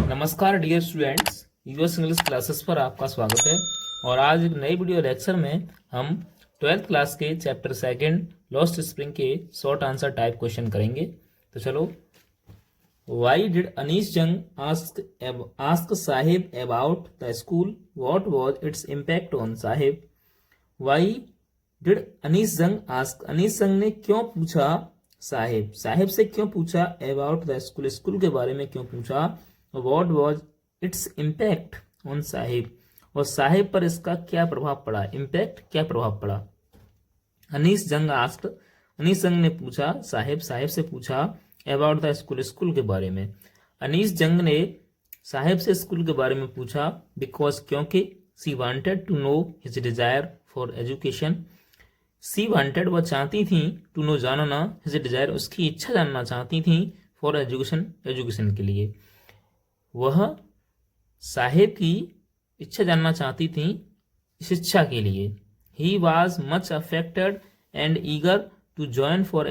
नमस्कार dear students, US English classes पर आपका स्वागत है। और आज एक नई वीडियो लेक्चर में हम 12th क्लास के चैप्टर सेकंड लॉस्ट स्प्रिंग के शॉर्ट आंसर टाइप क्वेश्चन करेंगे। तो चलो, why did Anees Jung ask Saheb about the school, what was its impact on Saheb. Why did Anees Jung ने क्यों पूछा साहिब से क्यों पूछा, अबाउट द स्कूल, स्कूल के बारे में क्यों पूछा, what was its impact on Sahib, और साहिब पर इसका क्या प्रभाव पड़ा, इम्पैक्ट क्या प्रभाव पड़ा। अनीस जंग ने पूछा साहिब से पूछा अबाउट द स्कूल, स्कूल के बारे में। अनीस जंग ने साहिब से स्कूल के बारे में पूछा बिकॉज, क्योंकि she wanted to know his desire for education. She wanted, वह चाहती थी, टू नो जानना, हिज डिजायर उसकी इच्छा जानना चाहती थी, फॉर एजुकेशन के लिए। वह साहिब की इच्छा जानना चाहती थी शिक्षा के लिए। He was much affected and eager to join for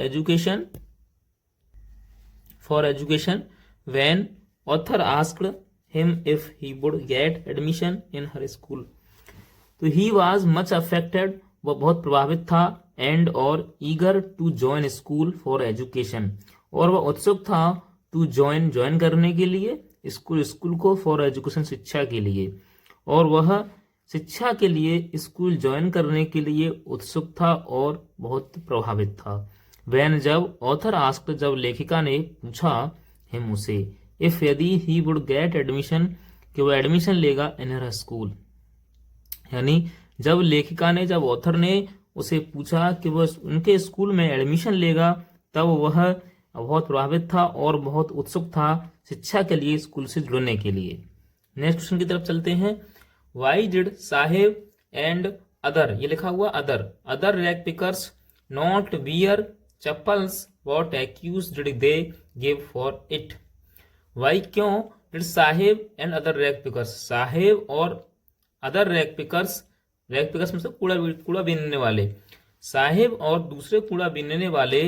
education when author asked him if he would get admission in her school. तो ही वॉज मच अफेक्टेड, वह बहुत प्रभावित था, एंड और eager to join school for education, और वह उत्सुक था टू ज्वाइन करने के लिए स्कूल को, फॉर एजुकेशन शिक्षा के लिए, और वह शिक्षा के लिए स्कूल ज्वाइन करने के लिए उत्सुक था और बहुत प्रभावित था। वैन, जब ऑथर आस्क्ड, जब लेखिका ने पूछा हिम उसे, इफ यदि ही वुड गेट एडमिशन, कि वह एडमिशन लेगा इन हर स्कूल। यानी जब लेखिका ने, जब ऑथर ने उसे पूछा कि वह उनके स्कूल में एडमिशन लेगा, तब वह बहुत प्रभावित था और बहुत उत्सुक था शिक्षा के लिए, स्कूल से जुड़ने के लिए। नेक्स्ट क्वेश्चन की तरफ चलते हैं। Why did Sahib and other, ये लिखा हुआ other rag pickers not wear chappals, what accuse did they give for it. Why, क्यों, did Sahib and other rag pickers, Sahib और अदर रैग पिकर्स मतलब कूड़ा बीनने वाले, साहिब और दूसरे कूड़ा बीनने वाले,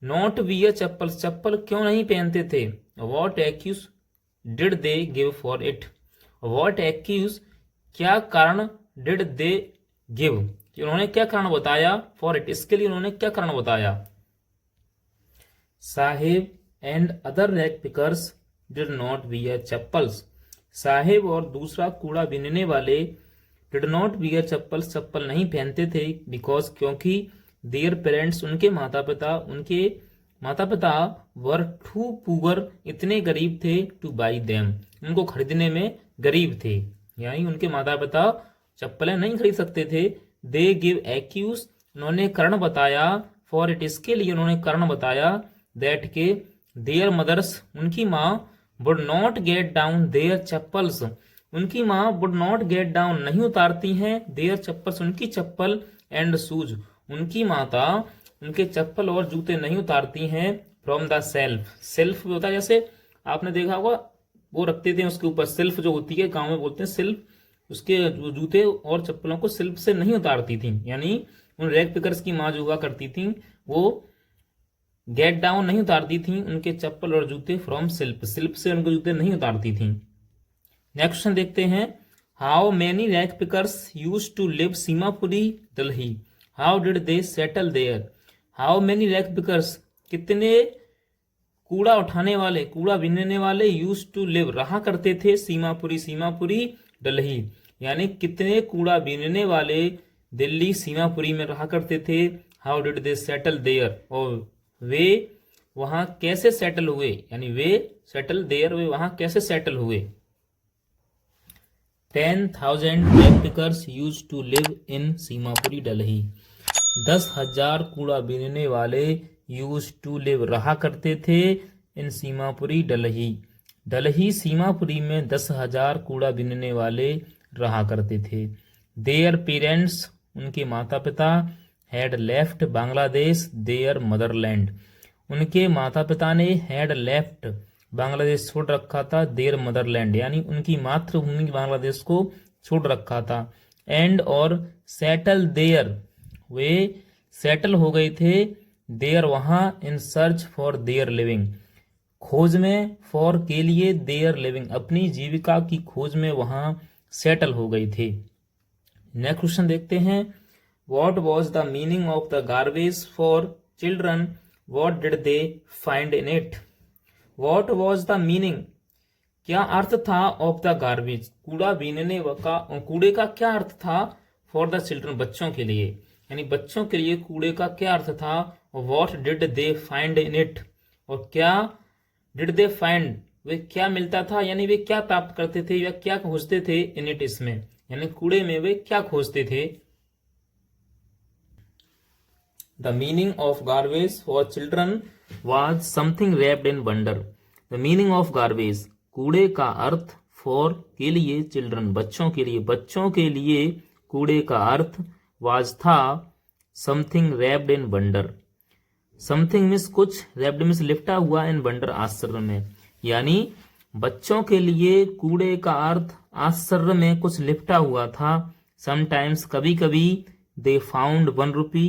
नॉट वियर चप्पल क्यों नहीं पहनते थे। What excuse did they give for it, what excuse क्या कारण, डिड दे गिव उन्होंने क्या कारण बताया, फॉर इट इसके लिए उन्होंने क्या कारण बताया। Sahib and other rag pickers did not wear chappals, Sahib और दूसरा कूड़ा बीनने वाले डिड नॉट वियर चप्पल नहीं पहनते थे, बिकॉज, क्योंकि, देयर पेरेंट्स उनके माता पिता वर टू पुअर इतने गरीब थे, टू बाई देम उनको खरीदने में गरीब थे, यानी उनके माता पिता चप्पलें नहीं खरीद सकते थे। दे गिव एक्यूज उन्होंने कारण बताया, फॉर इट इसके लिए उन्होंने कारण बताया, दैट के देयर मदर्स उनकी माँ, would not get down their chappals उनकी माँ, वुड नॉट गेट डाउन नहीं उतारती हैं, देयर चप्पल्स उनकी चप्पल, एंड शूज उनकी माता उनके चप्पल और जूते नहीं उतारती हैं, फ्रॉम द सेल्फ होता है, जैसे आपने देखा होगा वो रखते थे उसके ऊपर, सेल्फ जो होती है गांव में बोलते हैं सेल्फ, उसके जूते और चप्पलों को सेल्फ से नहीं उतारती थी। यानी उन रैग पिकर्स की माँ जो हुआ करती थी वो गेट डाउन नहीं उतारती थी उनके चप्पल और जूते, फ्रॉम सेल्फ से उनके जूते नहीं उतारती थी। नेक्स्ट क्वेश्चन देखते हैं। How many rag pickers used to live Seemapuri Delhi, how did they settle there. How many rag pickers कितने कूड़ा उठाने वाले, कूड़ा बीनने वाले, यूज टू लिव रहा करते थे, सीमापुरी दिल्ली, यानी कितने कूड़ा बीनने वाले दिल्ली सीमापुरी में रहा करते थे। How did they settle there, और वे वहां कैसे सेटल हुए, यानी वे सेटल देयर वे वहां कैसे सेटल हुए। 10,000 rag pickers use to live in Seemapuri Delhi, 10,000 कूड़ा बीनने वाले यूज टू लिव रहा करते थे, इन सीमापुरी दिल्ली सीमापुरी में 10,000 कूड़ा बीनने वाले रहा करते थे। देयर पेरेंट्स उनके माता पिता, had left Bangladesh their motherland उनके माता पिता ने, हैड लेफ्ट बांग्लादेश छोड़ रखा था, देयर मदरलैंड यानी उनकी मातृभूमि बांग्लादेश को छोड़ रखा था, एंड और सेटल देयर वे सेटल हो गए थे, देयर वहां, in search for their living खोज में, फॉर के लिए, देयर लिविंग अपनी जीविका की खोज में वहां सेटल हो गई थी। नेक्स्ट क्वेश्चन देखते हैं, what was the meaning of the garbage for children, what did they find in it. What was the meaning, क्या अर्थ था, ऑफ द गार्बेज कूड़ा बीनने का, कूड़े का क्या अर्थ था, फॉर द चिल्ड्रन बच्चों के लिए, यानी बच्चों के लिए कूड़े का क्या अर्थ था, और what did they find in it, और क्या डिड दे फाइंड वे क्या मिलता था, यानी वे क्या प्राप्त करते थे या क्या खोजते थे, इन इट इसमें, यानी कूड़े में वे क्या खोजते थे। The meaning of garbage for children was something wrapped in wonder. The meaning of garbage कूड़े का अर्थ, फॉर के लिए, चिल्ड्रन बच्चों के लिए, बच्चों के लिए कूड़े का अर्थ, वाज था, something wrapped in wonder, something miss कुछ, रैप्ड मिस लिपटा हुआ, इन वंडर आश्चर्य में, यानी बच्चों के लिए कूड़े का अर्थ आश्चर्य में कुछ लिपटा हुआ था। समटाइम्स कभी कभी, they found 1 rupee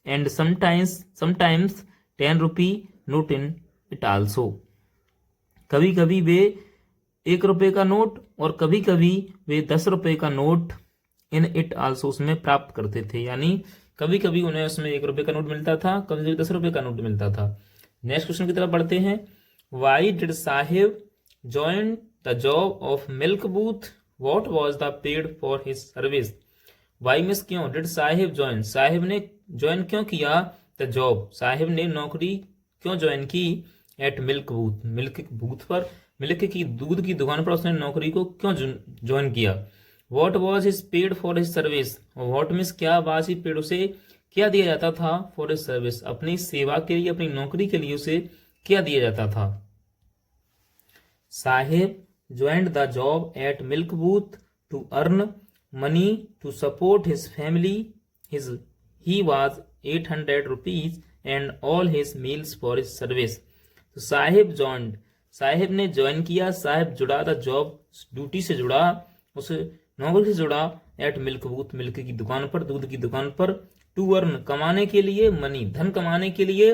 and sometimes 10 rupee note in it also, कभी कभी वे 1 रुपए का नोट और कभी कभी वे 10 रुपए का नोट, इन इट आल्सो उसमें प्राप्त करते थे, यानी कभी कभी उन्हें उसमें 1 रुपए का नोट मिलता था, कभी कभी 10 रुपए का नोट मिलता था। नेक्स्ट क्वेश्चन की तरफ बढ़ते हैं, why did Saheb join the job of milk booth, what was the paid for his service. Why miss क्यों, डिड साहिब ज्वाइन साहिब ने ज्वाइन क्यों किया, द जॉब साहिब ने नौकरी क्यों ज्वाइन की, at milk booth milk booth पर, मिल्क की दूध की दुकान पर उसने नौकरी को क्यों ज्वाइन किया। What was his paid for his service, और व्हाट मिस क्या, वाज ही पेड उसे क्या दिया जाता था, फॉर हिज सर्विस अपनी सेवा के लिए, अपनी नौकरी के लिए उसे क्या दिया जाता था। Saheb joined the job at milk booth to earn money to support his family, his he was 800 rupees and all his meals for his service. तो साहिब ज्वाइंड साहिब ने ज्वाइन किया, साहिब जुड़ा, द जॉब ड्यूटी से जुड़ा, उस नौकरी से जुड़ा, एट मिल्क बूथ मिल्क की दुकान पर, दूध की दुकान पर, टू अर्न कमाने के लिए, मनी धन कमाने के लिए,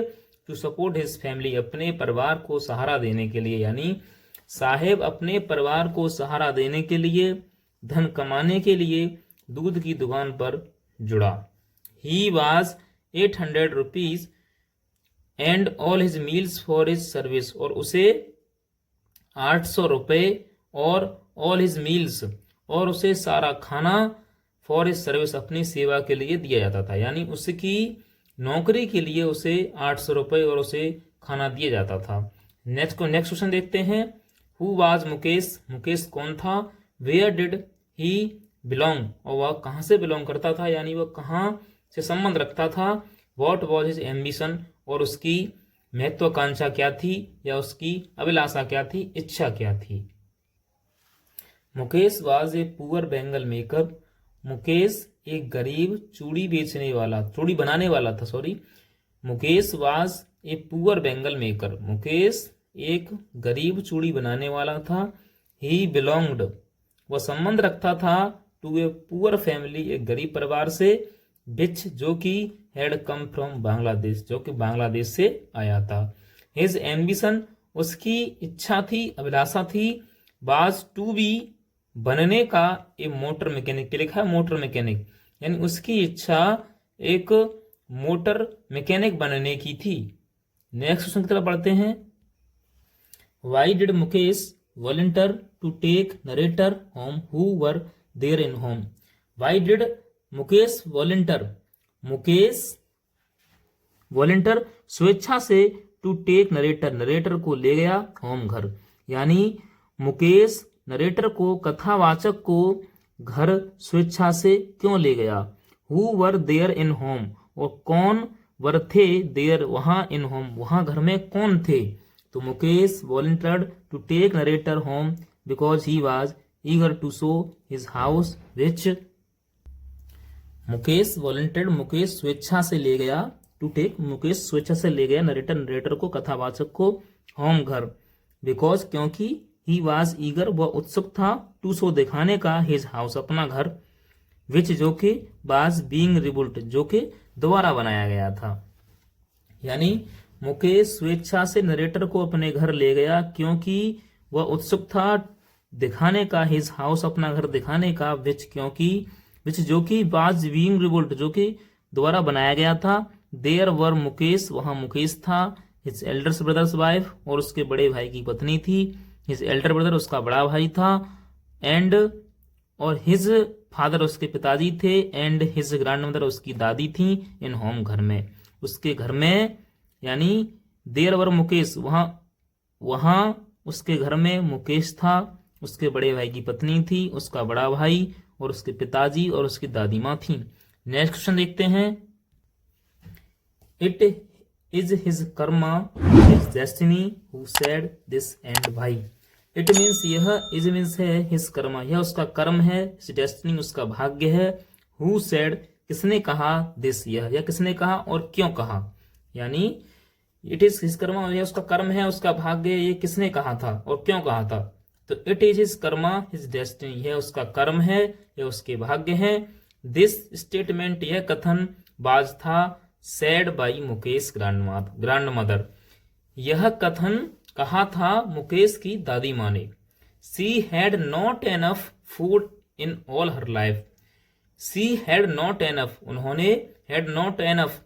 टू सपोर्ट हिज फैमिली अपने परिवार को सहारा देने के लिए, यानी साहेब अपने परिवार को सहारा देने के लिए, धन कमाने के लिए दूध की दुकान पर जुड़ा। ही was 800 rupees and all his meals for his service, और उसे 800 रुपए और ऑल हिज मील्स, और उसे सारा खाना, फॉर हिज सर्विस अपनी सेवा के लिए दिया जाता था, यानी उसकी नौकरी के लिए उसे 800 रुपए और उसे खाना दिया जाता था। नेक्स्ट क्वेश्चन देखते हैं, हु वाज मुकेश, मुकेश कौन था, वेयर डिड ही बिलोंग, और वह कहाँ से बिलोंग करता था, यानी वह कहाँ से संबंध रखता था। व्हाट वाज हिज एम्बिशन, और उसकी महत्वाकांक्षा क्या थी या उसकी अभिलाषा क्या थी, इच्छा क्या थी। Mukesh was a poor bangle maker, Mukesh एक गरीब चूड़ी बेचने वाला, चूड़ी बनाने वाला था, sorry. Mukesh was a poor bangle maker, Mukesh एक गरीब चूड़ी बनाने वाला था। ही बिलोंग्ड, वह संबंध रखता था, टू ए पुअर फैमिली, एक गरीब परिवार से, विच जो कि हैड कम फ्रॉम बांग्लादेश, जो कि बांग्लादेश से आया था। हिज एम्बिशन, उसकी इच्छा थी, अभिलाषा थी, वाज टू बी, बनने का, ए मोटर मैकेनिक, के लिखा है मोटर मैकेनिक, यानी उसकी इच्छा एक मोटर मैकेनिक बनने की थी। नेक्स्ट क्वेश्चन की तरफ बढ़ते हैं, why did Mukesh volunteer to take narrator home who were there in home. Why did Mukesh volunteer, Mukesh volunteer स्वेच्छा से, टू टेक नरेटर, नरेटर को ले गया, होम घर, यानी मुकेश नरेटर को, कथावाचक को घर स्वेच्छा से क्यों ले गया। Who were there in home, और कौन वर थे, देयर वहां, इन होम वहां घर में कौन थे। तो Mukesh volunteered to take narrator home because he was eager to show his house which. Mukesh volunteered, Mukesh स्वेच्छा से ले गया, टू टेक मुकेश स्वेच्छा से ले गया नरेटर, नरेटर को, कथावाचक को, होम घर, बिकॉज क्योंकि, ही वाज ईगर वह उत्सुक था, टू शो दिखाने का, हिज हाउस अपना घर, विच जो कि, वाज बीइंग रिबुल्ट जो कि दोबारा बनाया गया था। यानी मुकेश स्वेच्छा से नरेटर को अपने घर ले गया क्योंकि वह उत्सुक था दिखाने का, हिज हाउस अपना घर दिखाने का, विच जो कि वाज बीइंग रिबुल्ट जो कि दोबारा बनाया गया था, देयर वर मुकेश वहां मुकेश था, हिज एल्डर ब्रदर्स वाइफ और उसके बड़े भाई की पत्नी थी, हिज एल्डर ब्रदर उसका बड़ा भाई था, एंड और हिज फादर उसके पिताजी थे, एंड हिज ग्रैंडमदर उसकी दादी थी, इन होम घर में उसके घर में, यानी देयर वर मुकेश वहां उसके घर में मुकेश था, उसके बड़े भाई की पत्नी थी, उसका बड़ा भाई और उसके पिताजी और उसकी दादी माँ थी। नेक्स्ट क्वेश्चन देखते हैं। It is his karma his destiny who said this and why. It means यह, इज मीन्स है हिज कर्मा, यह उसका कर्म है, हिज डेस्टिनी उसका भाग्य है, हु सेड किसने कहा, दिस यह किसने कहा और क्यों कहा, यानी इट इज हिज कर्मा यह उसका कर्म है, उसका भाग्य, ये किसने कहा था और क्यों कहा था। तो it is his karma his destiny, यह उसका कर्म है, यह उसके भाग्य है। दिस स्टेटमेंट यह कथन बाज था सेड बाई मुकेश ग्रैंडमदर, यह कथन कहा था मुकेश की दादी माँ ने। She had not enough food in all her life, she had not enough उन्होंने, हैड नॉट एनफ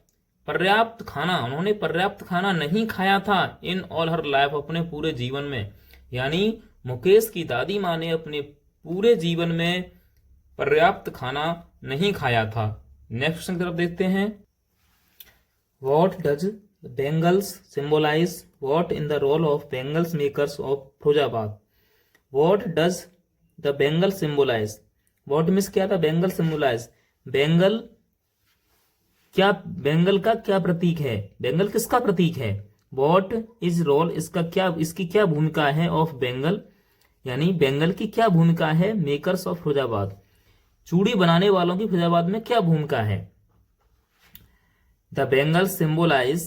उन्होंने पर्याप्त खाना नहीं खाया था, इन ऑल हर लाइफ अपने पूरे जीवन में, यानी मुकेश की दादी माँ ने अपने पूरे जीवन में पर्याप्त खाना नहीं खाया था। नेक्स्ट क्वेश्चन की तरफ देखते हैं। What does bangles symbolise, what in the role of bangles makers of Firozabad. What does the bangle symbolise, what means क्या था बेंगल सिंबलाइज, बेंगल क्या, बेंगल का क्या प्रतीक है, बेंगल किसका प्रतीक है। व्हाट इज रोल इसका क्या, इसकी क्या भूमिका है, ऑफ बेंगल यानी बेंगल की क्या भूमिका है, मेकर्स ऑफ फिरोजाबाद चूड़ी बनाने वालों की फिरोजाबाद में क्या भूमिका है। द बेंगल सिंबलाइज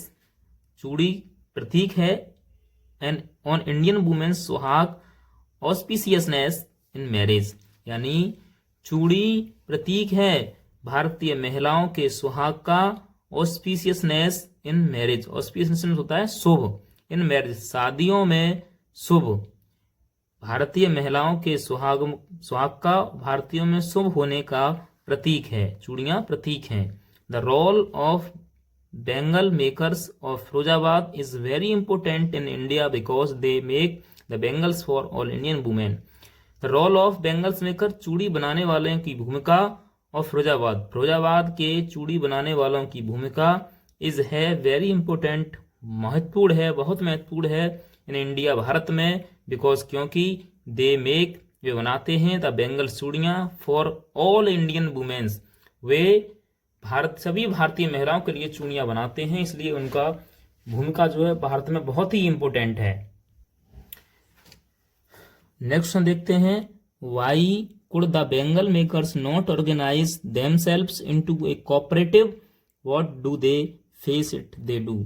चूड़ी प्रतीक है, एंड ऑन इंडियन वुमेन्स सुहाग ऑस्पिशियसनेस इन मैरिज, यानी चूड़ी प्रतीक है भारतीय महिलाओं के सुहाग का, ऑस्पिशियसनेस इन मैरिज, ऑस्पिशियसनेस होता है शुभ, इन मैरिज शादियों में शुभ, भारतीय महिलाओं के सुहाग का भारतीयों में शुभ होने का प्रतीक है, चूड़ियां प्रतीक हैं। The role of bangle makers of Firozabad is very important in India because they make the bangles for all Indian women. The role of bangles maker चूड़ी बनाने वाले की भूमिका, और फिरोजाबाद के चूड़ी बनाने वालों की भूमिका इज है वेरी इंपॉर्टेंट महत्वपूर्ण है, बहुत महत्वपूर्ण है इन इंडिया भारत में, बिकॉज क्योंकि दे मेक वे बनाते हैं द बेंगल चूड़ियां फॉर ऑल इंडियन वुमेन्स, वे सभी भारतीय महिलाओं के लिए चूड़ियां बनाते हैं, इसलिए उनका भूमिका जो है भारत में बहुत ही इंपॉर्टेंट है। नेक्स्ट हम देखते हैं। Why could the Bengal makers not organize themselves into a cooperative? What do they face it they do?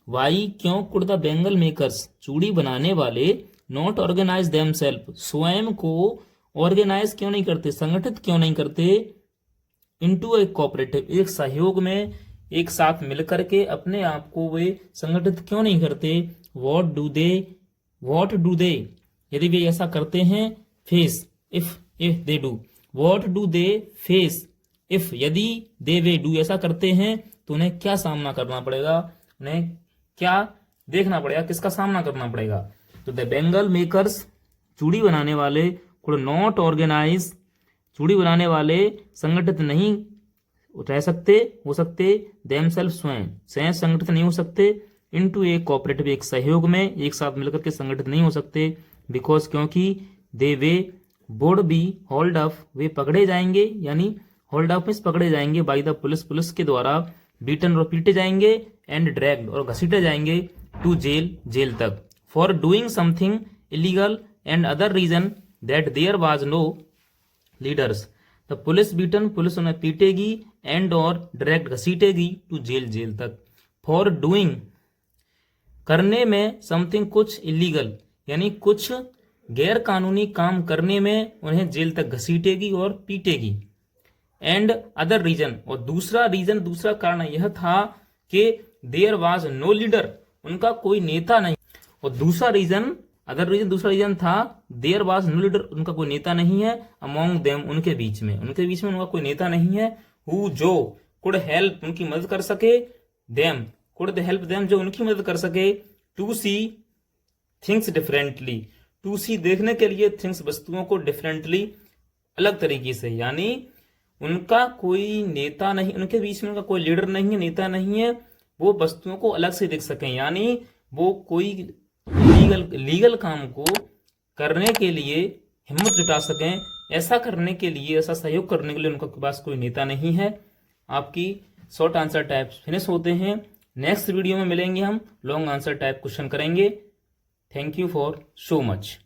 Why क्यों could the Bengal makers चूड़ी बनाने वाले not organize themselves स्वयं को organize क्यों नहीं करते, संगठित क्यों नहीं करते, into a cooperative एक सहयोग में एक साथ मिलकर के अपने आप को वे संगठित क्यों नहीं करते। What do they यदि वे ऐसा करते हैं, face if they do, what do they face if यदि they वे do ऐसा करते हैं तो उन्हें क्या सामना करना पड़ेगा, उन्हें क्या देखना पड़ेगा, किसका सामना करना पड़ेगा। तो द बेंगल मेकर्स चूड़ी बनाने वाले could not organize चूड़ी बनाने वाले संगठित नहीं रह सकते, हो सकते, themselves स्वयं संगठित नहीं हो सकते, into a cooperative एक सहयोग में एक साथ मिलकर के संगठित नहीं हो सकते, बिकॉज क्योंकि they they would be hold up वे पकड़े जाएंगे, यानी होल्ड अप मींस पकड़े जाएंगे, बाय द पुलिस के द्वारा, बीटन और पीटे जाएंगे, एंड ड्रैग्ड और घसीटे जाएंगे, टू जेल तक, for doing something illegal and other reason that there was no leaders. The police beaten police उन्हें पीटेगी, एंड और ड्रैग्ड घसीटेगी, टू जेल तक, फॉर डूइंग करने में, समथिंग कुछ, इलीगल यानी कुछ गैर कानूनी काम करने में उन्हें जेल तक घसीटेगी और पीटेगी, एंड अदर रीजन और दूसरा कारण यह था कि देयर वाज नो लीडर उनका कोई नेता नहीं। और दूसरा रीजन दूसरा रीजन था देयर वाज नो लीडर, उनका कोई नेता नहीं है, अमोंग देम, उनके बीच में उनका कोई नेता नहीं है, हु जो कुड हेल्प, उनकी मदद कर सके, देम कुड हेल्प देम, जो उनकी मदद कर सके, to see things differently, to see देखने के लिए, थिंग्स वस्तुओं को, डिफरेंटली अलग तरीके से, यानी उनका कोई नेता नहीं, उनके बीच में उनका कोई लीडर नहीं है, नेता नहीं है, वो वस्तुओं को अलग से देख सकें, यानी वो कोई लीगल काम को करने के लिए हिम्मत जुटा सकें, ऐसा करने के लिए, ऐसा सहयोग करने के लिए उनके पास कोई नेता नहीं है। आपकी शॉर्ट आंसर टाइप फिनिश होते हैं। नेक्स्ट वीडियो में मिलेंगे, हम लॉन्ग आंसर टाइप क्वेश्चन करेंगे। Thank you for so much.